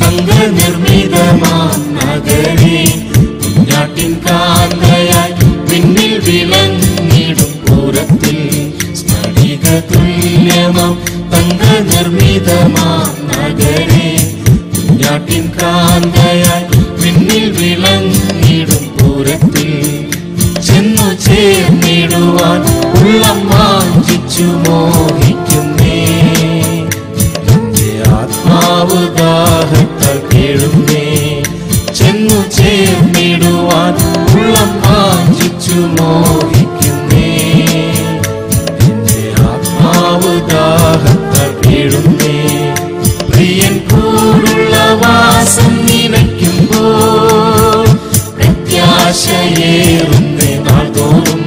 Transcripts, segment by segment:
തങ്കനിർമ്മിതമാം നഗരേ, കുഞ്ഞാട്ടിൻ കാന്തയായി പിന്നിൽ വിളങ്ങിടും പൂരത്തിൽ. സ്ഫടിക തുല്യമാം തങ്കനിർമ്മിതമാം നഗരേ, കുഞ്ഞാട്ടിൻ കാന്തയായി പിന്നിൽ വിളങ്ങിടും പൂരത്തിൽ. ചെന്നു ചേർന്നിടുവാൻ ഉള്ളം വാഞ്ചിച്ചു മോഹിക്കുന്നേ, എന്റെ ആത്മാവ് ദാഹത്താൽ കേഴുന്നേ. ചെന്നു ചേർന്നിടുവാൻ ഉള്ളം വാഞ്ചിച്ചു മോഹിക്കുന്നേ, എന്റെ ആത്മാവ് ദാഹത്താൽ കേഴുന്നേ. പ്രിയൻ കൂടുള്ള വാസം നിനയ്ക്കുമ്പോൾ പ്രത്യാശയേറുന്നേ നാൾതോറും.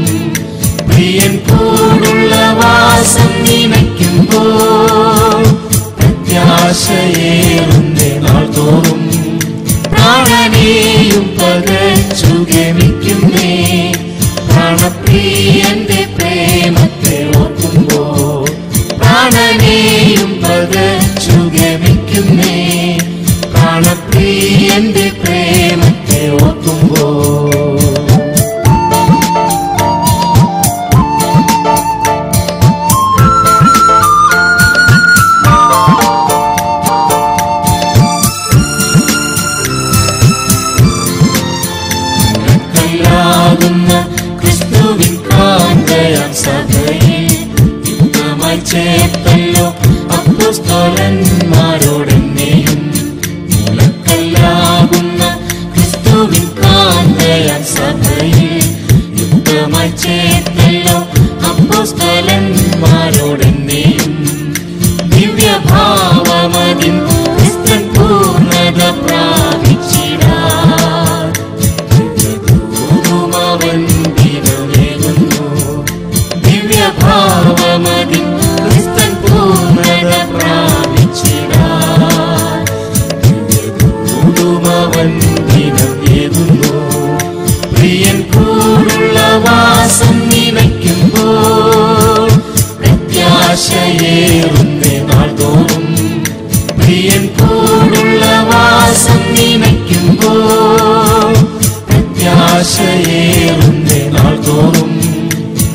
പ്രിയൻ കൂടുള്ള വാസം നിനയ്ക്കുമ്പോൾ പ്രത്യാശയേറുന്നേ നാൾതോറും. പ്രാണനെയും പകച്ചു ഗമിക്കുന്നേ, പ്രാണപ്രിയന്റെ പ്രേമത്തെ ഓർക്കുമ്പോൾ. പ്രാണനെയും പകച്ചു ഗമിക്കുന്നേ, പ്രാണപ്രിയന്റെ പ്രേമത്തെ ഓർക്കുമ്പോൾ. ക്രിസ്തുവിൻ കാന്തയാം സഭയിൽ യുക്തമായി ചേർത്തല്ലോ അപ്പോസ്തലന്മാരോടെന്നെയും. മുലക്കല്ലാകുന്ന ക്രിസ്തുവിൻ കാന്തയാം സഭയിൽ യുക്തമായി ചേർത്തല്ലോ അപ്പോസ്തലന്മാരോടെന്നെയും. ദിവ്യഭാവമതിൻ ക്രിസ്തൻ പൂർണ്ണത പ്രാപിച്ചിടാൻ അവൻ ദിനമേകുന്നു. ദിവ്യഭാവമതിൻ ക്രിസ്തൻ പൂർണ്ണത പ്രാപിച്ചിടാൻ ദിവ്യദൂതുമവൻ ദിനമേകുന്നു. പ്രിയൻ കൂടുള്ള വാസം നിനയ്ക്കുമ്പോൾ പ്രത്യാശയേറുന്നേ നാൾതോറും. പ്രിയൻ കൂടുള്ള വാസം നിനയ്ക്കുമ്പോൾ പ്രത്യാശയേറുന്നേ നാൾതോറും.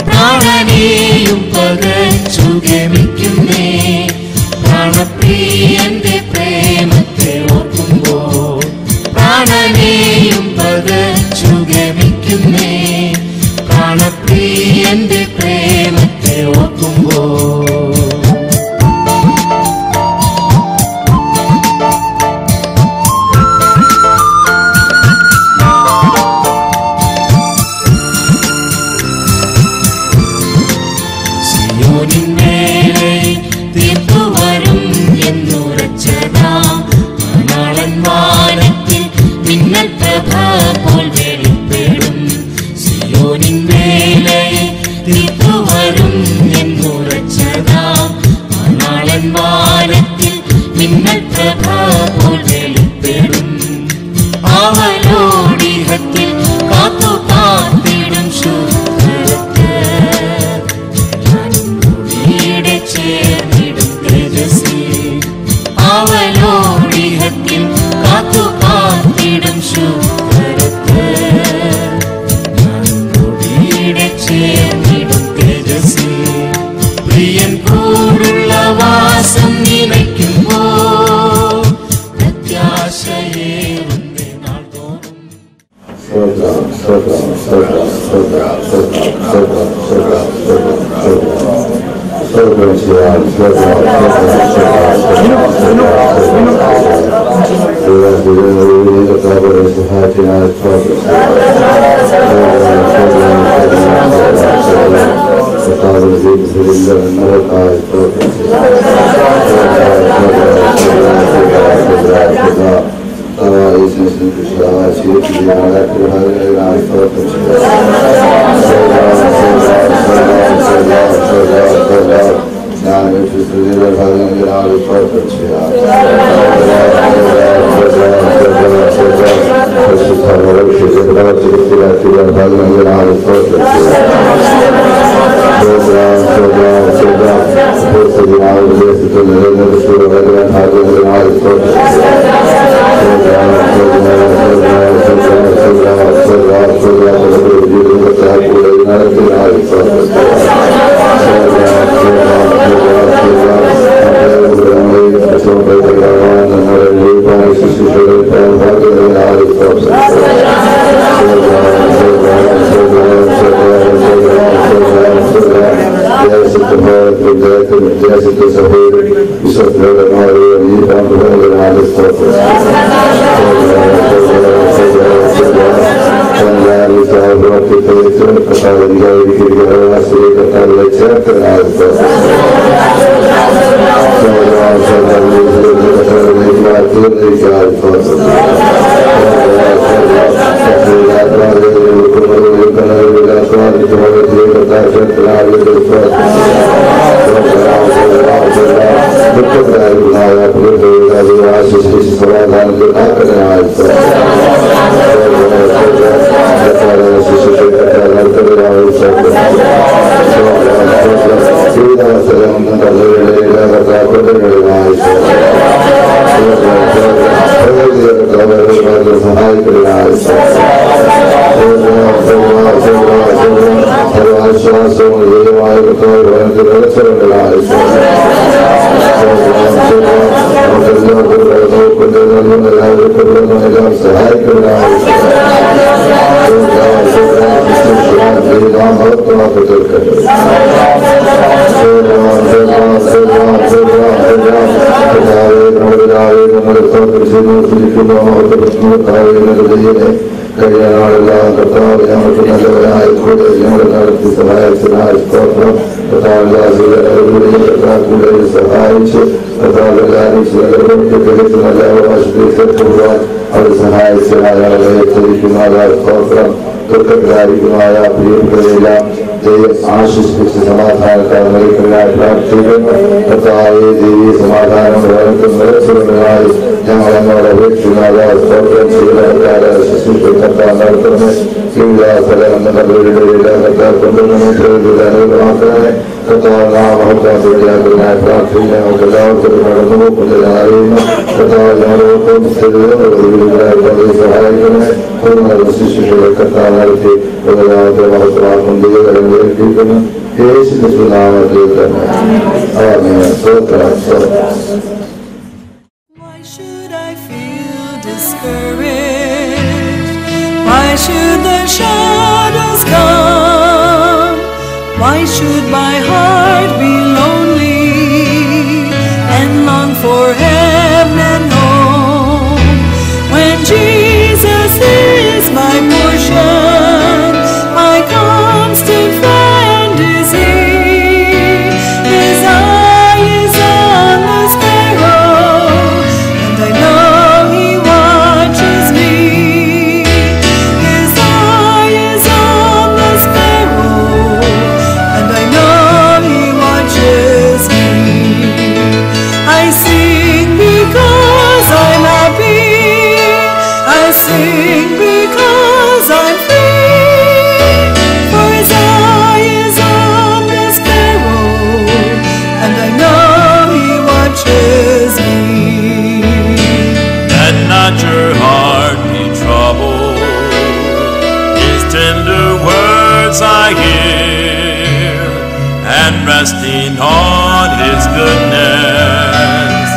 പ്രാണനെയും പകച്ചു ഗമിക്കുന്നേ, പ്രാണപ്രിയന്റെ പ്രേമത്തെ ഓർക്കുമ്പോൾ. പ്രാണനെയും പകച്ചു ഗമിക്കുന്നേ, പ്രാണപ്രിയന്റെ പ്രേമത്തെ ഓർക്കുമ്പോൾ. തീർത്തുവരും എന്നുറച്ചതാം നാളൻ വാനത്തിൽ മിന്നൽ പ്രഭ പോൽ വെളിപ്പെടും. സിയോനിൻ വേലയെ തീർത്തുവരും എന്നുറച്ചതാം നാളൻ വാനത്തിൽ മിന്നൽ പ്രഭ പോൽ വെളിപ്പെടും. അവലോടിഹത്തിൽ കാത്തു കാത്തിടും ശുദ്ധരത്ത് ചേർന്നിടും തേജസ്സിൽ. അവലോടിഹത്തിൽ കാത്തു കാത്തിടും ശുദ്ധരത്ത് ചേർന്നിടും തേജസ്സിൽ. പ്രിയൻ കൂടുള്ള വാസം നിനയ്ക്കുമ്പോൾ പ്രത്യാശയേറുന്നേ നാൾതോറും. Gracias. Why should I feel discouraged? Why should the shadows come? Why should my heart be lonely and long for heaven and home? When Jesus is my portion, my constant friend is He. His eye is on the sparrow, and I know He watches me. His eye is on the sparrow, and I know He watches me. I sing because I'm happy. I sing because I'm free. For His eye is on the sparrow, and I know He watches me. Let not your heart be troubled. His tender words I hear, and resting on His goodness,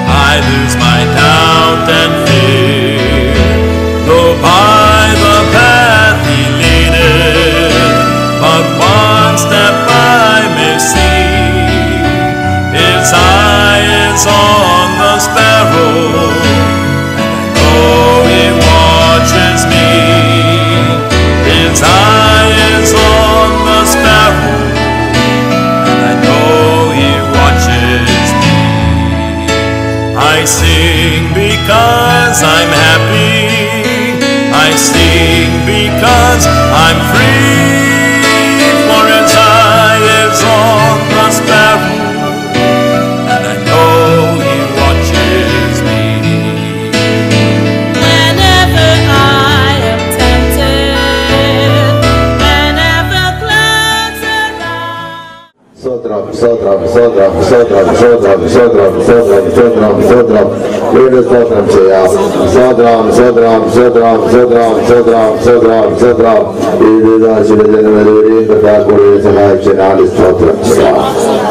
I lose my doubt and fear. Though by the path He leadeth, but one step I may see. His eye is on the sparrow, and I know He watches me. His eye is on the sparrow, and I know He watches me. I sing because I'm happy. I sing because I'm free. For His eye is on the sparrow, and I know He watches me. Whenever I am tempted, whenever clouds arise. സ്തോത്രം സ്തോത്രം സ്തോത്രം സ്തോത്രം സ്തോത്രം സ്തോത്രം സ്തോത്രം സ്തോത്രം വീണ്ടും സ്തോത്രം ചെയ്യാം. സ്തോത്രം സ്തോത്രം സ്തോത്രം സ്തോത്രം സ്തോത്രം സ്തോത്രം സ്തോത്രം ഈ ദാസിയുടെ ജനവരെയും കർത്താക്കൂടെ സഹായിച്ചതിനാൽ സ്തോത്രം ചെയ്യാം.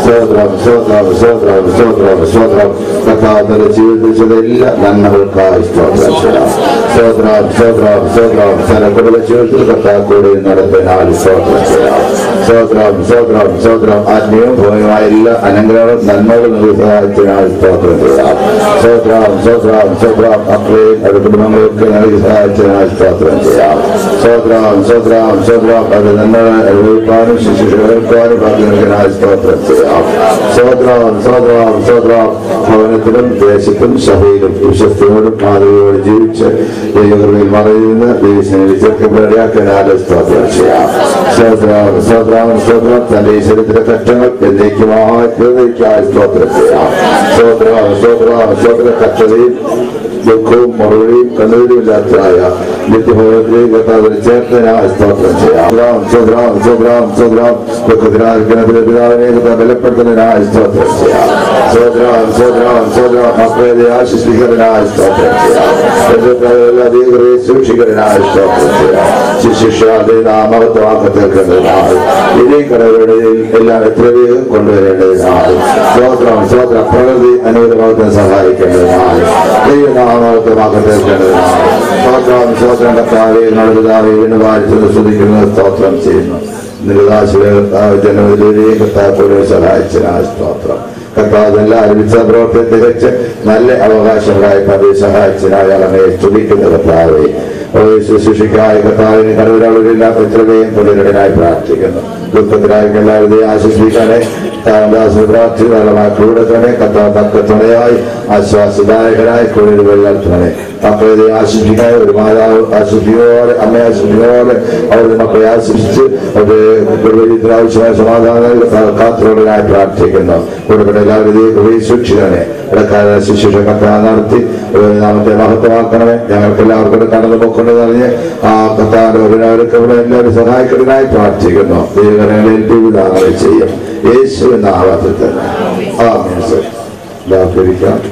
സ്തോത്രം സ്തോത്രം സ്തോത്രം സ്തോത്രം സ്തോത്രം കർത്താവിന്റെ ജീവിതത്തിൽ ചെയ്ത എല്ലാ നന്മകൾക്കായി സ്തോത്രം ചെയ്യാം. സ്തോത്രം സ്തോത്രം സ്തോത്രം കുടുംബ ജീവിതത്തിൽ കർത്താക്കൂടെ നടത്തിനാൽ സ്തോത്രം ചെയ്യാം. സ്തോത്രം സ്തോത്രം സ്തോത്രം ആത്മീയവും ഭൂമിയുമായ എല്ലാ അനുഗ്രഹങ്ങളും നന്മകളും സഹായിച്ചതിനാൽ സ്തോത്രം ചെയ്യാം. സ്തോത്രം സ്തോത്രം സ്തോത്രം മക്കളെയും അവരുടെ കുടുംബങ്ങളൊക്കെ നൽകി സഹായിച്ചതിനാൽ സ്തോത്രം ചെയ്യാം. സ്തോത്രം സ്തോത്രം സ്തോത്രം അത് നന്മകളെ അനുഭവിക്കാനും ശുശ്രൂഷിക്കാനും ഭാഗ്യത്തിനാൽ സ്തോത്രം ചെയ്യാം. സ്തോത്രം സ്തോത്രം സ്തോത്രം ഭവനത്തിലും ദേശത്തും സഭയിലും വിശ്വസ്തയോടും മാതൃകയോട് ജീവിച്ച് ദൈവകൃപയിൽ മറയുന്ന ദൈവസ്നേഹിച്ചേർക്കപ്പെടാനാൽ സ്തോത്രം ചെയ്യാം. സ്തോത്രം സ്തോത്രം സ്തോത്രം തന്റെ ഈ ശരീരത്തിലെ കഷ്ടങ്ങൾ എന്നേക്കുമായി സ്തോത്രം ചെയ്യാം. സ്തോത്രം സ്തോത്രം സ്തോത്ര കഷ്ടതയും ദുഃഖവും മറുപടിയും കണ്ണൂരില്ലാത്തതായ നിത്യഭവനത്തിലേക്ക് കർത്താവിനെ ചേർത്തതിനാൽ സ്തോത്രം ചെയ്യാം. സ്തോത്രം സ്തോത്രം സ്തോത്രം ദുഃഖത്തിനായിരിക്കുന്ന പിതാവിനെ ബലപ്പെടുത്തുന്നതിനായി സ്തോത്രം ചെയ്യാം. സ്തോത്രം സ്തോത്രം സ്തോത്രം മക്കളെ ആശിഷിക്കുന്നതിനായി സ്തോത്രം ചെയ്യാം. ദീർഘയെ സൂക്ഷിക്കുന്നതിനായി സ്തോത്രം ചെയ്യാം. ശിശിക്ഷാതെ നാമകത്വമാക്കി തീർക്കുന്നതിനായി ഇനി കടകളുടെയും എല്ലാം എത്ര വേഗം കൊണ്ടുവരേണ്ടതിനായി സ്തോത്രം സ്തോത്രം പ്രകൃതി അനുകൂലമാക്കാൻ സഹായിക്കേണ്ടതിനായി ദൈവനാമകത്വമാക്കി തീർക്കേണ്ടതിനായി സ്തോത്രം സ്തോത്രം കർത്താവേ പിതാവേ വീണ്ടും വാഴ്ച സ്തുതിക്കുന്നത് സ്തോത്രം ചെയ്യുന്നു. നിരുദാശിലെ ജനവരിയെ കർത്താക്കൂടെ സഹായിച്ചതിനായി സ്തോത്രം. കർത്താവ് എല്ലാവരും പ്രവർത്തനം തികച്ച് നല്ല അവകാശങ്ങളായി പദവി സഹായിച്ചതിനായി അവനെ സ്തുതിക്കുന്ന കർത്താവേ ശുശ്രൂഷയ്ക്കായി കർത്താവിന് കടവുകളില്ലാത്ത എത്രയും കൊണ്ടിരനായി പ്രാർത്ഥിക്കുന്നു. ദുഃഖത്തിനായിരിക്കും എല്ലാവരെയും ആശ്വസിപ്പിക്കാനെ താമദാസ് പ്രാർത്ഥികളമായി കൂടെ തന്നെ കർത്താവ് തക്ക തുണയായി ആശ്വാസദായകനായി കൂടെ വെള്ളാൽത്തുണെ മക്കളെ ആശ്വസിപ്പിക്കായി ഒരു മാതാവ് ആശ്വസിപ്പിക്കോടെ അമ്മയെ ആശ്വസിപ്പിക്കോടെ അവരുടെ മക്കളെ ആശ്വസിച്ച് അവരുടെ ആവശ്യമായ സമാധാനം കാത്തോടനായി പ്രാർത്ഥിക്കുന്നു. കൂടെ എല്ലാവരുടെയും സൂക്ഷിക്കണേ. ഇടക്കാല ശുശ്രൂഷ കർത്താവ് നടത്തി നാമത്തെ മഹത്വമാക്കണമേ. ഞങ്ങൾക്ക് എല്ലാവർക്കും കടന്നു പോക്കൊണ്ടെന്നറിഞ്ഞ് ആ കർത്താവിനവർക്ക് ഇവിടെ എല്ലാവരും സഹായിക്കുന്നതിനായി പ്രാർത്ഥിക്കുന്നു. ദൈവങ്ങളെ ഏൽപ്പിക്കുന്നതായി ചെയ്യും യേശുവിൻ നാമത്തിൽ തന്നെ ആമേൻ. എല്ലാവർക്കും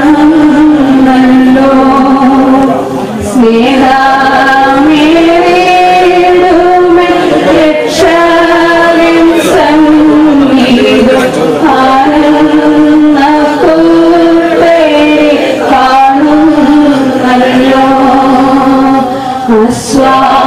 ആനന്ദ Swami.